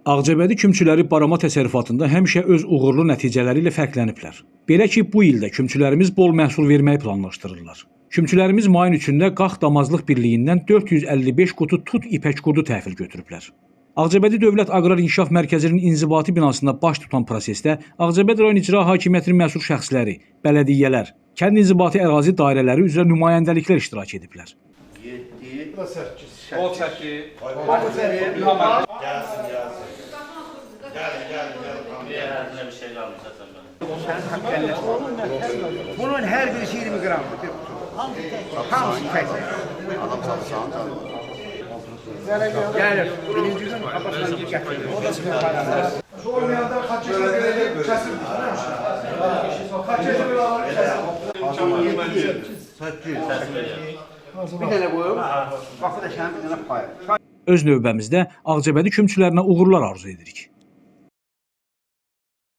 Ağcabədi kümçüləri barama təsərrüfatında həmişə öz uğurlu nəticələri ilə fərqləniblər. Belə ki, bu ildə kümçülərimiz bol məhsul verməyi planlaşdırırlar. Kümçülərimiz mayın 3-də Qax Damazlıq Birliyindən 455 qutu tut ipək qudu təhvil götürüblər. Ağcabədi Dövlət Aqrar İnkişaf Mərkəzinin inzibati binasında baş tutan prosesdə Ağcabədi rayon icra hakimiyyətinin məsul şəxsləri, bələdiyyələr, kənd inzibati ərazi dairələri üzrə nümayəndəliklər iştirak ediblər. 7, 8, O çəki. Gəlin. Bir şey qalmışsa sən mənə. Bunun hər birisi 20 qramdır. Hamısı tək. Adam çalışan Gəlir. Birinci gün qabasından gətirir. O da sizin Şu oynayanlar kaç yaşına gelecek kesilmiş. Kaç yaşına gelecek kesilmiş. Bir dənə qoyub, qapı da sənin bir dənə payı. Öz növbəmizdə Ağcabədi kümçülərinə uğurlar arzu edirik.